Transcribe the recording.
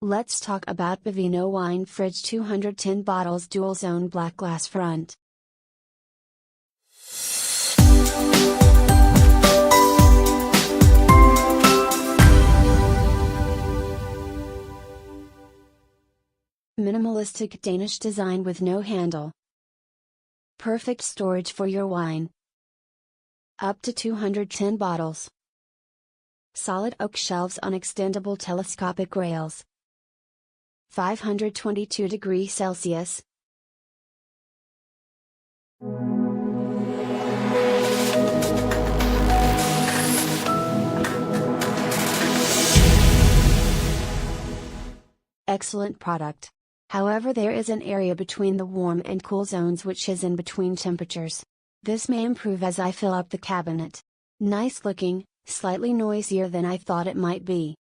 Let's talk about Pevino wine fridge 210 bottles dual zone black glass front. Minimalistic Danish design with no handle. Perfect storage for your wine. Up to 210 bottles. Solid oak shelves on extendable telescopic rails. 522 degrees Celsius. Excellent product. However, there is an area between the warm and cool zones which is in between temperatures. This may improve as I fill up the cabinet. Nice looking, slightly noisier than I thought it might be.